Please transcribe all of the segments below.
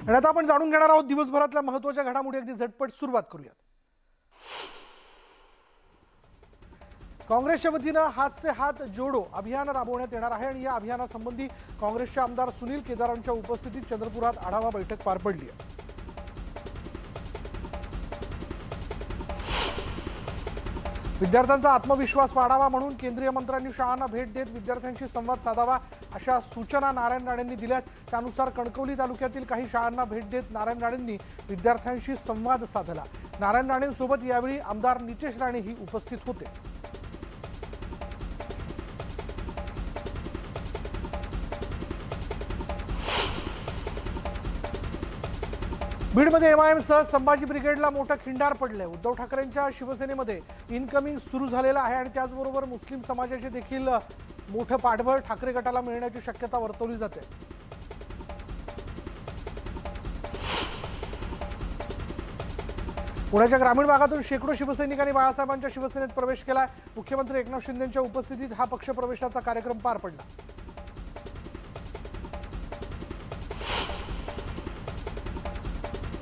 आणि आता आपण जाणून घेणार आहोत दिवसभरातल्या महत्त्वाच्या घडामोडी। अगदी झटपट सुरुवात करूया। काँग्रेसच्या वतीनं हात से हात जोडो अभियान राबवण्यात येणार आहे आणि या अभियानासंबंधी काँग्रेसचे आमदार सुनील केदारांच्या उपस्थितीत चंद्रपुरात आढावा बैठक पार पडली आहे। विद्यार्थ्यांचा आत्मविश्वास वाढावा म्हणून केंद्रीय मंत्र्यांनी शाळांना भेट देत विद्यार्थ्यांशी संवाद साधावा अशा सूचना नारायण राणेंनी दिल्यात। त्यानुसार कणकवली तालुक्यातील काही शाळांना भेट देत नारायण राणेंनी विद्यार्थ्यांशी संवाद साधला। नारायण राणेंसोबत यावेळी आमदार नितेश राणेही उपस्थित होते। बीडमध्ये एमआयएमसह संभाजी ब्रिगेडला मोठं खिंडार पडले। उद्धव ठाकरेंच्या शिवसेनेमध्ये इनकमिंग सुरू झालेलं आहे आणि त्याचबरोबर मुस्लिम समाजाचे देखील मोठं पाठबळ ठाकरे गटाला मिळण्याची शक्यता वर्तवली जाते। पुण्याच्या ग्रामीण भागातून शेकडो शिवसैनिकांनी बाळासाहेबांच्या शिवसेनेत प्रवेश केला। मुख्यमंत्री एकनाथ शिंदेंच्या उपस्थितीत हा पक्षप्रवेशाचा कार्यक्रम पार पडला।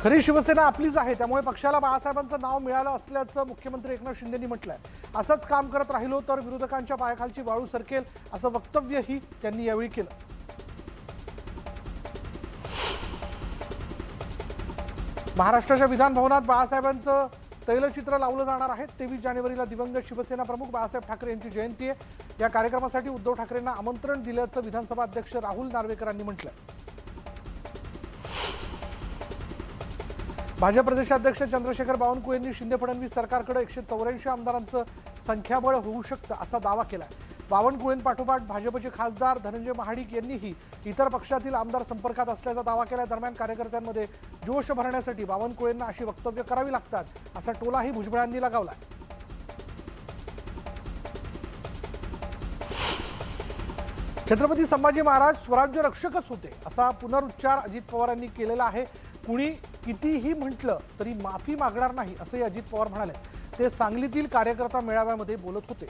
खरी शिवसेना आपलीच आहे, त्यामुळे पक्षाला बाळासाहेबांचं नाव मिळालं असल्याचं मुख्यमंत्री एकनाथ शिंदेंनी म्हटलंय। असंच काम करत राहिलो तर विरोधकांच्या पायाखालची वाळू सरकेल असं वक्तव्यही त्यांनी यावेळी केलं। महाराष्ट्राच्या विधान भवनात बाळासाहेबांचं तैलचित्र लावलं जाणार आहे। 23 जानेवारीला दिवंगत शिवसेना प्रमुख बाळासाहेब ठाकरे यांची जयंती आहे। या कार्यक्रमासाठी उद्धव ठाकरेंना आमंत्रण दिल्याचं विधानसभा अध्यक्ष राहुल नार्वेकरांनी म्हटलंय। भाजप प्रदेशाध्यक्ष चंद्रशेखर बावनकुळे यांनी शिंदे फडणवीस सरकारकडे 184 आमदारांचं संख्याबळ होऊ शकतं असा दावा केलाय। बावनकुळेंपाठोपाठ भाजपचे खासदार धनंजय महाडिक यांनीही इतर पक्षातील आमदार संपर्कात असल्याचा दावा केलाय। दरम्यान कार्यकर्त्यांमध्ये जोश भरण्यासाठी बावनकुळेंना अशी वक्तव्य करावी लागतात असा टोलाही भुजबळांनी लगावलाय। छत्रपती संभाजी महाराज स्वराज्य रक्षकच होते असा पुनरुच्चार अजित पवारांनी केलेला आहे। कुणी कितीही म्हटलं तरी माफी मागणार नाही असंही अजित पवार म्हणाले। ते सांगलीतील कार्यकर्ता मेळाव्यामध्ये बोलत होते।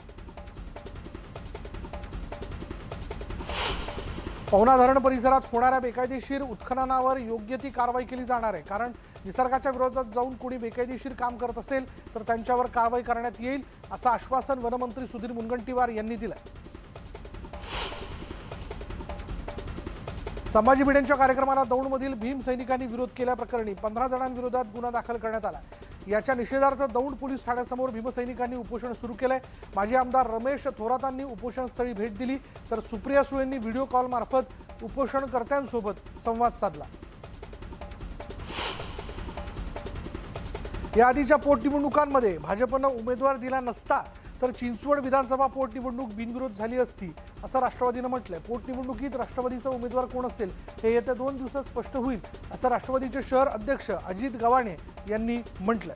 पवना धरण परिसरात होणाऱ्या बेकायदेशीर उत्खननावर योग्य ती कारवाई केली जाणार आहे, कारण निसर्गाच्या विरोधात जाऊन कोणी बेकायदेशीर काम करत असेल तर त्यांच्यावर कारवाई करण्यात येईल असं आश्वासन वनमंत्री सुधीर मुनगंटीवार यांनी दिलंय। संभाजी भिडेंच्या कार्यक्रमाला दौंडमधील भीम सैनिकांनी विरोध केल्याप्रकरणी 15 जणांविरोधात गुन्हा दाखल करण्यात आला। याच्या निषेधार्थ दौंड पोलीस ठाण्यासमोर भीमसैनिकांनी उपोषण सुरू केलंय। माजी आमदार रमेश थोरातांनी उपोषणस्थळी भेट दिली तर सुप्रिया सुळेंनी व्हिडिओ कॉल मार्फत उपोषणकर्त्यांसोबत संवाद साधला। या आधीच्या पोटनिवडणुकांमध्ये भाजपनं उमेदवार दिला नसता तर चिंचवड विधानसभा पोटनिवडणूक बिनविरोध झाली असती असं राष्ट्रवादीनं म्हटलंय। पोटनिवडणुकीत राष्ट्रवादीचा उमेदवार कोण असेल हे येत्या 2 दिवसात स्पष्ट होईल असं राष्ट्रवादीचे शहर अध्यक्ष अजित गवाणे यांनी म्हटलंय।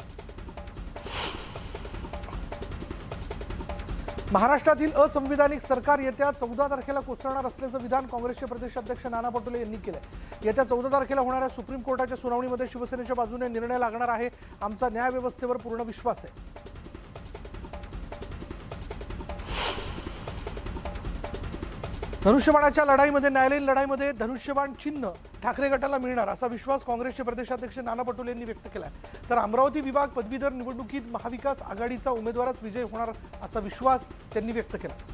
महाराष्ट्रातील असंविधानिक सरकार येत्या 14 तारखेला कोसळणार असल्याचं विधान काँग्रेसचे प्रदेशाध्यक्ष नाना पटोले यांनी केलंय। येत्या 14 तारखेला होणाऱ्या सुप्रीम कोर्टाच्या सुनावणीमध्ये शिवसेनेच्या बाजूने निर्णय लागणार आहे। आमचा न्यायव्यवस्थेवर पूर्ण विश्वास आहे। धनुष्यबाणाच्या लढाईमध्ये न्यायालयीन लढाईमध्ये धनुष्यबाण चिन्ह ठाकरे गटाला मिळणार असा विश्वास काँग्रेसचे प्रदेशाध्यक्ष नाना पटोले यांनी व्यक्त केला। तर अमरावती विभाग पदवीधर निवडणुकीत महाविकास आघाडीचा उमेदवारच विजय होणार असा विश्वास त्यांनी व्यक्त केला।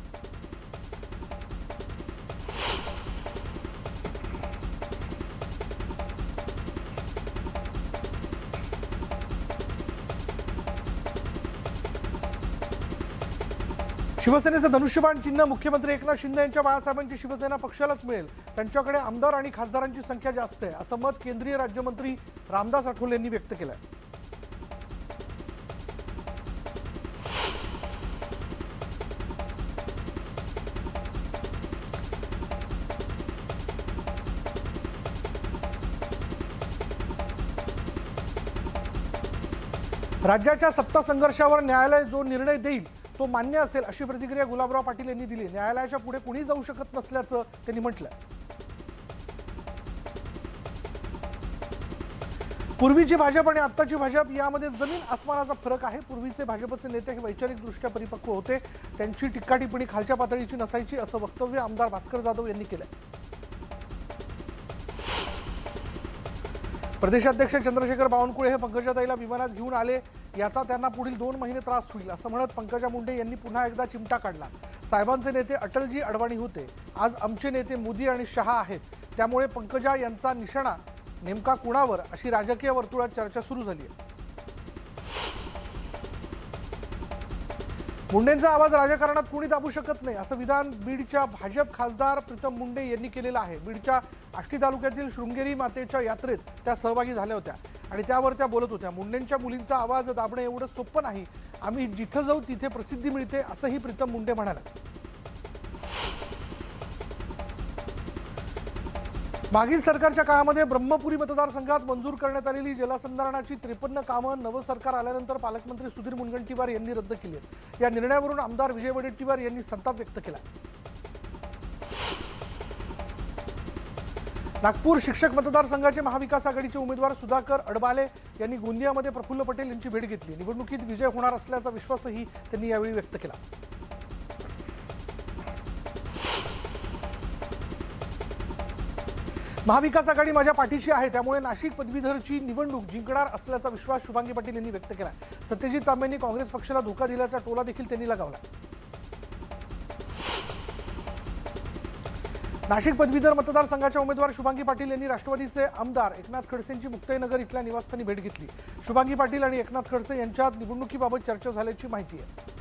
शिवसेनेचं धनुष्यबाण चिन्ह मुख्यमंत्री एकनाथ शिंदे यांच्या बाळासाहेबांची शिवसेना पक्षालाच मिळेल। त्यांच्याकडे आमदार आणि खासदारांची संख्या जास्त आहे असं मत केंद्रीय राज्यमंत्री रामदास आठवले यांनी व्यक्त केलंय। राज्याच्या सत्ता संघर्षावर न्यायालय जो निर्णय देईल तो मान्य असेल अशी प्रतिक्रिया गुलाबराव पाटील यांनी दिली। न्यायालयाच्या पुढे कुणी जाऊ शकत नसल्याचं त्यांनी म्हटलं। पूर्वीची भाजप आणि आत्ताची भाजप यामध्ये जमीन आसमानाचा फरक आहे। पूर्वीचे भाजपचे नेते हे वैचारिकदृष्ट्या परिपक्व होते, त्यांची टीका टिप्पणी खालच्या पातळीची नसायची असं वक्तव्य आमदार भास्कर जाधव यांनी केलं। प्रदेशाध्यक्ष चंद्रशेखर बावनकुळे हे पंकजाताईला विमानात घेऊन आले, याचा त्यांना पुढील 2 महिने त्रास होईल असं म्हणत पंकजा मुंडे यांनी पुन्हा एकदा चिमटा काढला। साहेबांचे नेते अटलजी अडवाणी होते, आज आमचे नेते मोदी आणि शहा आहेत, त्यामुळे पंकजा यांचा निशाणा नेमका कुणावर अशी राजकीय वर्तुळात चर्चा सुरू झाली आहे। मुंडेंचा आवाज राजकारणात कोणी दाबू शकत नाही असं विधान बीडच्या भाजप खासदार प्रीतम मुंडे यांनी केलेलं आहे। बीडच्या आष्टी तालुक्यातील शृंगेरी मातेच्या यात्रेत त्या सहभागी झाल्या होत्या आणि त्यावर त्या बोलत होत्या। मुंडेंच्या मुलींचा आवाज दाबणं एवढं सोपं नाही, आम्ही जिथं जाऊ तिथे प्रसिद्धी मिळते असंही प्रीतम मुंडे म्हणाले। मागील सरकारच्या काळामध्ये ब्रह्मपुरी मतदारसंघात मंजूर करण्यात आलेली जलसंधारणाची 53 कामं नवं सरकार आल्यानंतर पालकमंत्री सुधीर मुनगंटीवार यांनी रद्द केली आहेत। या निर्णयावरून आमदार विजय वडेट्टीवार यांनी संताप व्यक्त केला। नागपूर शिक्षक मतदारसंघाचे महाविकास आघाडीचे उमेदवार सुधाकर अडबाले यांनी गोंदियामध्ये प्रफुल्ल पटेल यांची भेट घेतली। निवडणुकीत विजय होणार असल्याचा विश्वासही त्यांनी यावेळी व्यक्त केला। महाविकास आघाडी माझ्या पाठीशी आहे, त्यामुळे नाशिक पदवीधरची निवडणूक जिंकणार असल्याचा विश्वास शुभांगी पाटील यांनी व्यक्त केला। सत्यजित तांबेंनी काँग्रेस पक्षाला धोका दिल्याचा टोला देखील त्यांनी लगावला। नाशिक पदवीधर मतदारसंघाच्या उमेदवार शुभांगी पाटील यांनी राष्ट्रवादीचे आमदार एकनाथ खडसेंची मुक्ताईनगर इथल्या निवासस्थानी भेट घेतली। शुभांगी पाटील आणि एकनाथ खडसे यांच्यात निवडणुकीबाबत चर्चा झाल्याची माहिती आहे।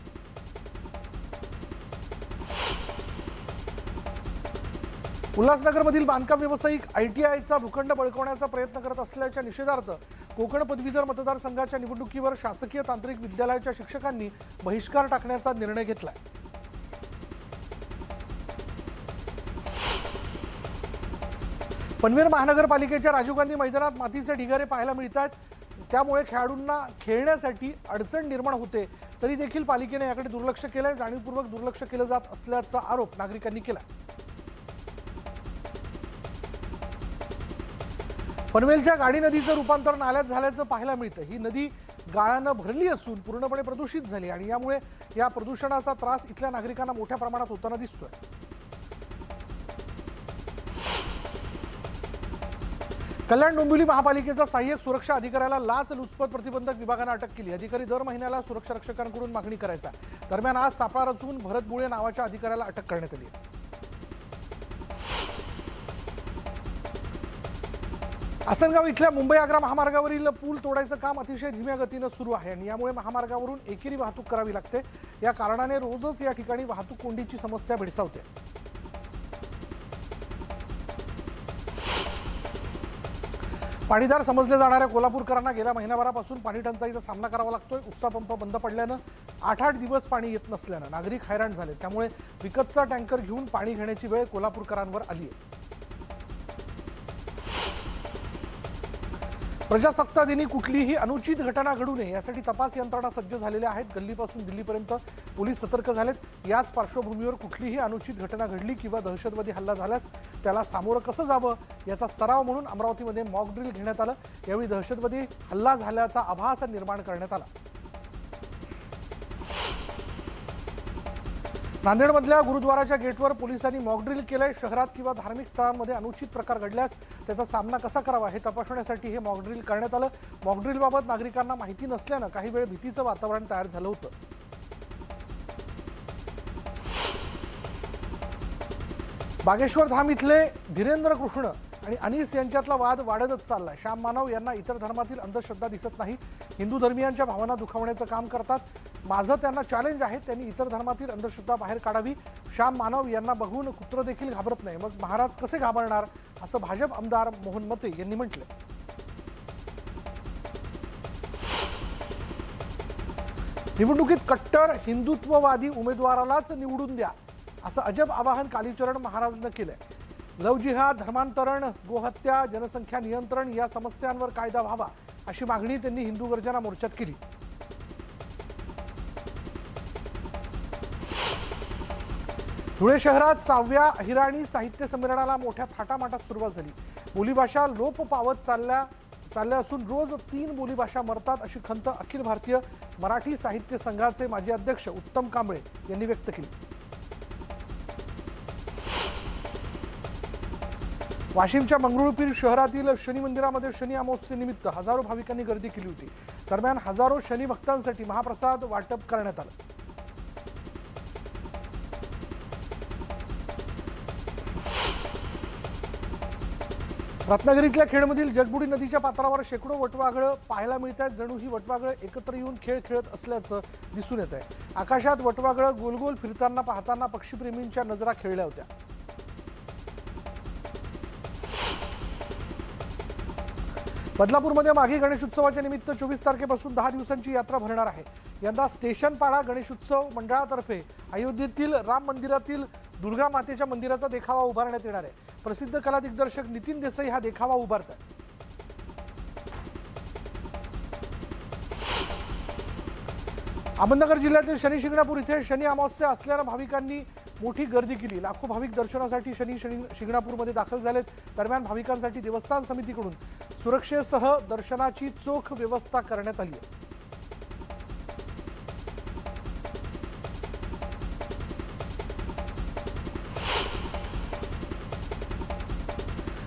उल्हासनगरमधील बांधकाम व्यावसायिक ITIचा भूखंड बळकावण्याचा प्रयत्न करत असल्याच्या निषेधार्थ कोकण पदवीधर मतदारसंघाच्या निवडणुकीवर शासकीय तांत्रिक विद्यालयाच्या शिक्षकांनी बहिष्कार टाकण्याचा निर्णय घेतलाय। पनवेल महानगरपालिकेच्या राजीव गांधी मैदानात मातीचे ढिगारे पाहायला मिळतात, त्यामुळे खेळाडूंना खेळण्यासाठी अडचण निर्माण होते, तरी देखील पालिकेने याकडे दुर्लक्ष केलंय। जाणीवपूर्वक दुर्लक्ष केलं जात असल्याचा आरोप नागरिकांनी केला। पनवेलच्या गाडी नदीचं रूपांतर नाल्यात झाल्याचं पाहायला मिळतं। ही नदी गाळानं भरली असून पूर्णपणे प्रदूषित झाली आणि यामुळे या प्रदूषणाचा त्रास इथल्या नागरिकांना मोठ्या प्रमाणात होताना दिसतोय। कल्याण डोंबिवली महापालिकेचा सहाय्यक सुरक्षा अधिकाऱ्याला लाचलुचपत प्रतिबंधक विभागाने अटक केली। अधिकारी दर महिन्याला सुरक्षा रक्षकांकडून मागणी करायचा। दरम्यान आज सापळा रचून भरत बुळे नावाच्या अधिकाऱ्याला अटक करण्यात आली आहे। आसनगाव इथल्या मुंबई आग्रा महामार्गावरील पूल तोडायचं काम अतिशय धीम्या गतीनं सुरू आहे आणि यामुळे महामार्गावरून एकेरी वाहतूक करावी लागते। या कारणाने रोजच या ठिकाणी वाहतूक कोंडीची समस्या भेडसावते। पाणीदार समजले जाणाऱ्या कोल्हापूरकरांना गेल्या महिनाभरापासून पाणी टंचाईचा सामना करावा लागतोय। उपसा पंप बंद पडल्यानं 8-8 दिवस पाणी येत नसल्यानं नागरिक हैराण झाले, त्यामुळे विकतचा टँकर घेऊन पाणी घेण्याची वेळ कोल्हापूरकरांवर आली आहे। प्रजासत्ताक दिनी कुठलीही अनुचित घटना घडू नये यासाठी तपास यंत्रणा सज्ज झालेल्या आहेत। गल्लीपासून दिल्लीपर्यंत पोलीस सतर्क झालेत। याच पार्श्वभूमीवर कुठलीही अनुचित घटना घडली किंवा दहशतवादी हल्ला झाल्यास त्याला सामोरं कसं जावं याचा सराव म्हणून अमरावतीमध्ये मॉक ड्रिल घेण्यात आलं। यावेळी दहशतवादी हल्ला झाल्याचा आभास निर्माण करण्यात आला। नांदेडमधल्या गुरुद्वाराच्या गेटवर पोलिसांनी मॉक ड्रिल केलंय। शहरात किंवा धार्मिक स्थळांमध्ये अनुचित प्रकार घडल्यास त्याचा सामना कसा करावा हे तपासण्यासाठी हे मॉक ड्रिल करण्यात आलं। मॉक ड्रिलबाबत नागरिकांना माहिती नसल्यानं काही वेळ भीतीचं वातावरण तयार झालं होतं। बागेश्वर धाम इथले धीरेंद्र कृष्ण आणि अनीस यांच्यातला वाद वाढतच चाललाय। श्याम मानव यांना इतर धर्मातील अंधश्रद्धा दिसत नाही, हिंदू धर्मियांच्या भावना दुखावण्याचं काम करतात। माझं त्यांना चॅलेंज आहे, त्यांनी इतर धर्मातील अंधश्रद्धा बाहेर काढावी। श्याम मानव यांना बघून कुत्र देखील घाबरत नाही, मग महाराज कसे घाबरणार असं भाजप आमदार मोहन मते यांनी म्हटलं। निवडणुकीत कट्टर हिंदुत्ववादी उमेदवारालाच निवडून द्या असं अजब आवाहन कालीचरण महाराजनं केलंय। लव जिहाद, धर्मांतरण, गोहत्या, जनसंख्या नियंत्रण या समस्यांवर कायदा व्हावा अशी मागणी त्यांनी हिंदू गर्जना मोर्चात केली। धुळे शहरात 6व्या अहिराणी साहित्य संमेलनाला मोठ्या थाटामाटात सुरुवात झाली। बोलीभाषा लोप पावत चालल्या असून रोज 3 बोलीभाषा मरतात अशी खंत अखिल भारतीय मराठी साहित्य संघाचे माजी अध्यक्ष उत्तम कांबळे यांनी व्यक्त केली। वाशिमच्या मंगरुळपीर शहरातील शनी मंदिरामध्ये शनी अमावस्येनिमित्त हजारो भाविकांनी गर्दी केली होती। दरम्यान हजारो शनी भक्तांसाठी महाप्रसाद वाटप करण्यात आलं। रत्नागिरीतल्या खेडमधील जगबुडी नदीच्या पात्रावर शेकडो वटवाघळं पाहायला मिळतात। जणू ही वटवाघळं एकत्र येऊन खेळ खेळत असल्याचं दिसून येत आहे। आकाशात वटवाघळं गोलगोल फिरताना पाहताना पक्षीप्रेमींच्या नजरा खेळल्या होत्या। बदलापूरमध्ये माघी गणेशोत्सवाच्या निमित्त 24 तारखेपासून 10 दिवसांची यात्रा भरणार आहे। यंदा स्टेशन पाडा गणेशोत्सव मंडळातर्फे अयोध्येतील राम मंदिरातील दुर्गा मातेच्या मंदिराचा देखावा उभारण्यात येणार आहे। प्रसिद्ध कला दिग्दर्शक नितीन देसाई हा देखावा उभारतात। अहमदनगर जिल्ह्यातील शनी शिंगणापूर इथे शनी अमावस्या असल्याने भाविकांनी मोठी गर्दी केली। लाखो भाविक दर्शनासाठी शनी शिंगणापूरमध्ये दाखल झालेत। दरम्यान भाविकांसाठी देवस्थान समितीकडून सुरक्षेसह दर्शनाची चोख व्यवस्था करण्यात आली आहे।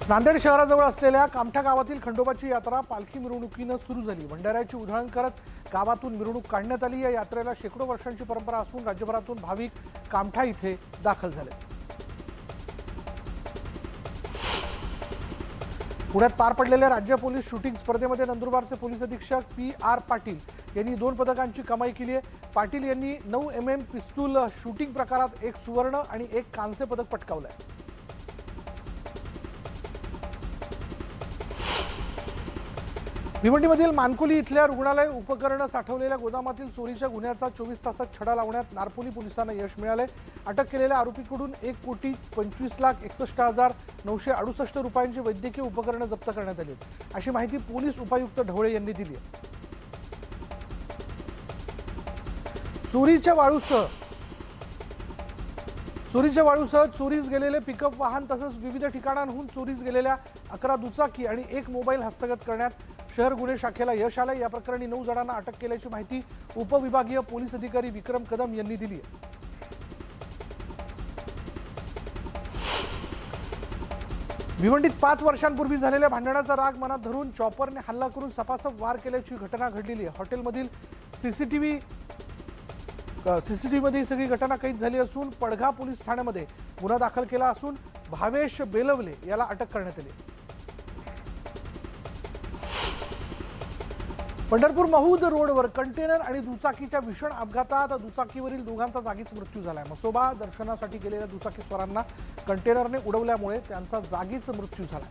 नांदेड शहराजवळ असलेल्या कामठा गावातील खंडोबाची यात्रा पालखी मिरवणुकीनं सुरू झाली। भंडाऱ्याची उधळण करत गावातून मिरवणूक काढण्यात आली। या यात्रेला शेकडो वर्षांची परंपरा असून राज्यभरातून भाविक कामठा इथे दाखल झाले। पुण्यात पार पडलेल्या राज्य पोलीस शूटिंग स्पर्धेमध्ये नंदुरबारचे पोलीस अधीक्षक PR पाटील यांनी 2 पदकांची कमाई केली आहे। पाटील यांनी 9 mm पिस्तूल शूटिंग प्रकारात 1 सुवर्ण आणि 1 कांस्य पदक पटकावलं आहे। भिवंडीमधील मानकुली इथल्या रुग्णालय उपकरणं साठवलेल्या गोदामातील चोरीच्या गुन्ह्याचा 24 तासात छडा लावण्यात नारपोली पोलिसांना यश मिळाले। अटक केलेल्या आरोपीकडून 1,25,61,968 रुपयांची वैद्यकीय उपकरणं जप्त करण्यात आली, अशी माहिती पोलीस उपायुक्त ढवळे यांनी दिली आहे। चोरीच्या वाळूसह चोरीस गेलेले पिकअप वाहन तसंच विविध ठिकाणांहून चोरीस गेलेल्या 11 दुचाकी आणि 1 मोबाईल हस्तगत करण्यात शहर गुन्हे शाखेला यश आलं। या प्रकरणी 9 जणांना अटक केल्याची माहिती उपविभागीय पोलीस अधिकारी विक्रम कदम यांनी दिली आहे। भिवंडीत 5 वर्षांपूर्वी झालेल्या भांडणाचा राग मनात धरून चॉपरने हल्ला करून सपासप वार केल्याची घटना घडलेली आहे। हॉटेलमधील सीसीटीव्हीमध्ये ही सगळी घटना कैद झाली असून पडघा पोलीस ठाण्यामध्ये गुन्हा दाखल केला असून भावेश बेलवले याला अटक करण्यात आली। पंढरपूर महूद रोडवर कंटेनर आणि दुचाकीच्या भीषण अपघातात दुचाकीवरील दोघांचा जागीच मृत्यू झालाय। मसोबा दर्शनासाठी गेलेल्या दुचाकीस्वारांना कंटेनरने उडवल्यामुळे त्यांचा जागीच मृत्यू झाला।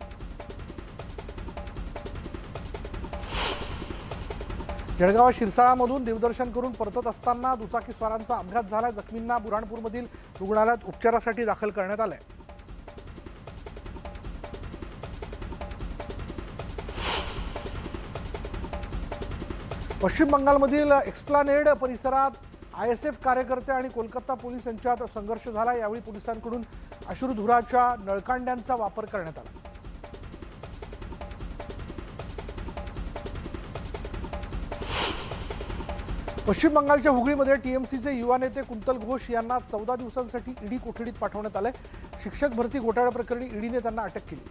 जळगाव शिरसाळामधून देवदर्शन करून परतत असताना दुचाकीस्वारांचा अपघात झाला। जखमींना बुऱ्हाणपूरमधील रुग्णालयात उपचारासाठी दाखल करण्यात आलंय। पश्चिम बंगालमधील एक्सप्लानेड परिसरात ISF कार्यकर्ते आणि कोलकाता पोलीस यांच्यात संघर्ष झाला। यावेळी पोलिसांकडून अश्रुधुराच्या नळकांड्यांचा वापर करण्यात आला। पश्चिम बंगालच्या हुगळीमध्ये TMCचे युवा नेते कुंतल घोष यांना 14 दिवसांसाठी ईडी कोठडीत पाठवण्यात आले। शिक्षक भरती घोटाळा प्रकरणी ईडीने त्यांना अटक केली।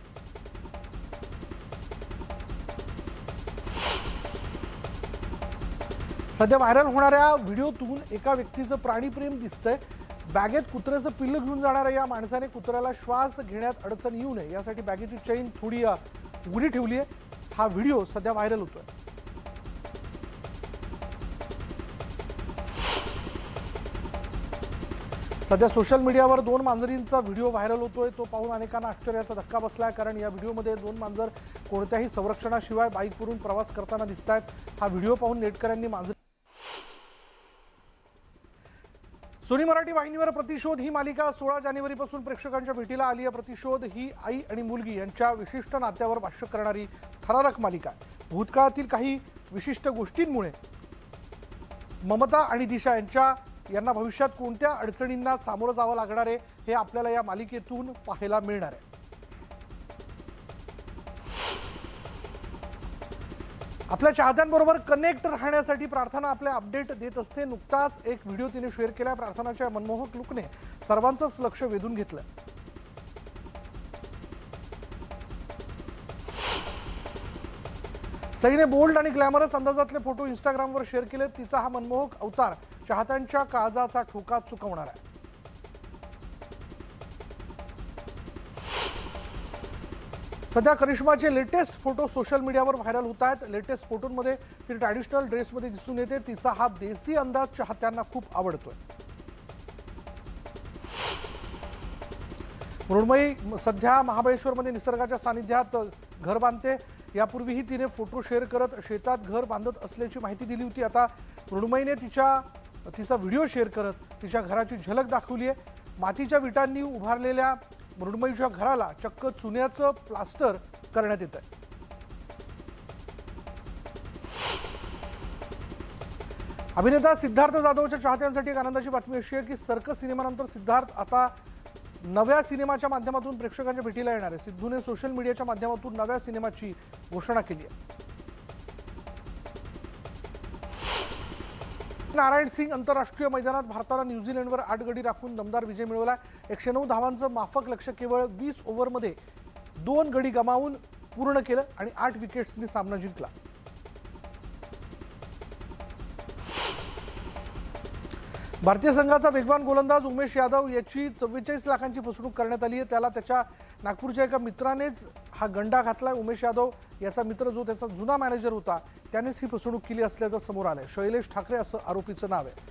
सध्या व्हायरल होणाऱ्या व्हिडिओतून एका व्यक्तीचं प्राणीप्रेम दिसतंय। बॅगेत कुत्र्याचं पिल्लं घेऊन जाणाऱ्या या माणसाने कुत्र्याला श्वास घेण्यात अडचण येऊ नये यासाठी बॅगेची चेन थोडी उघडी ठेवली आहे। हा व्हिडिओ सध्या व्हायरल होतोय। सध्या सोशल मीडियावर 2 मांजरींचा व्हिडिओ व्हायरल होतोय। तो पाहून अनेकांना आश्चर्याचा धक्का बसलाय, कारण या व्हिडिओमध्ये 2 मांजर कोणत्याही संरक्षणाशिवाय बाईकवरून प्रवास करताना दिसतायत। हा व्हिडिओ पाहून नेटकऱ्यांनी मांजरी सोनी मराठी वाहिनीवर प्रतिशोध ही मालिका 16 जानेवारीपासून प्रेक्षकांच्या भेटीला आली आहे। प्रतिशोध ही आई आणि मुलगी यांच्या विशिष्ट नात्यावर भाष्य करणारी थरारक मालिका आहे। भूतकाळातील काही विशिष्ट गोष्टींमुळे ममता आणि दिशा यांना भविष्यात कोणत्या अडचणींना सामोरं जावं लागणार आहे हे आपल्याला या मालिकेतून पाहायला मिळणार आहे। आपल्या चाहत्यांबरोबर कनेक्ट राहण्यासाठी प्रार्थना आपले अपडेट देत असते। नुकताच एक व्हिडिओ तिने शेअर केला। प्रार्थनाच्या मनमोहक लुकने सर्वांचंच लक्ष वेधून घेतलं। सईने बोल्ड आणि ग्लॅमरस अंदाजातले फोटो इंस्टाग्रामवर शेअर केले। तिचा हा मनमोहक अवतार चाहत्यांच्या काळजाचा ठोका चुकवणार आहे। सध्या करिश्माचे लेटेस्ट फोटो सोशल मीडियावर व्हायरल होत आहेत। लेटेस्ट फोटोंमध्ये ती ट्रॅडिशनल ड्रेसमध्ये दिसून येते। तिचा हा देसी अंदाज चाहत्यांना खूप आवडतोय। मृण्मयी सध्या महाबळेश्वरमध्ये निसर्गाच्या सानिध्यात घर बांधते। यापूर्वीही तिने फोटो शेअर करत शेतात घर बांधत असल्याची माहिती दिली होती। आता मृण्मयीने तिचा व्हिडिओ शेअर करत तिच्या घराची झलक दाखवली आहे। मातीच्या विटांनी उभारलेल्या मृण्मयीच्या घराला चक्क चुन्याचं प्लास्टर करण्यात येत आहे। अभिनेता सिद्धार्थ जाधवच्या चाहत्यांसाठी एक आनंदाची बातमी अशी आहे की सर्कस सिनेमानंतर सिद्धार्थ आता नव्या सिनेमाच्या माध्यमातून प्रेक्षकांच्या भेटीला येणार आहे। सिद्धूने सोशल मीडियाच्या माध्यमातून नव्या सिनेमाची घोषणा केली आहे। नारायण सिंग आंतरराष्ट्रीय मैदानात भारताला न्यूझीलंडवर 8 गडी राखून दमदार विजय मिळवला। 109 धावांचं माफक लक्ष्य केवळ 20 ओव्हरमध्ये 2 गडी गमावून पूर्ण केलं आणि 8 विकेट्सनी सामना जिंकला। भारतीय संघाचा वेगवान गोलंदाज उमेश यादव याची 44 लाखांची फसवणूक करण्यात आली आहे। त्याला त्याच्या नागपूरच्या एका मित्रानेच हा गंडा घातलाय। उमेश यादव याचा मित्र जो त्याचा जुना मॅनेजर होता त्यानेच ही फसवणूक केली असल्याचं समोर आलंय। शैलेश ठाकरे असं आरोपीचं नाव आहे।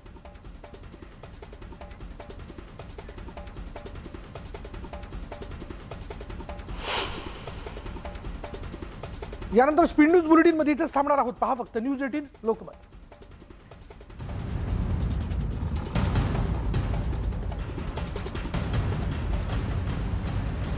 यानंतर स्पीड न्यूज बुलेटिन मध्ये इथेच थांबणार आहोत। पहा फक्त न्यूज 18 लोकमत।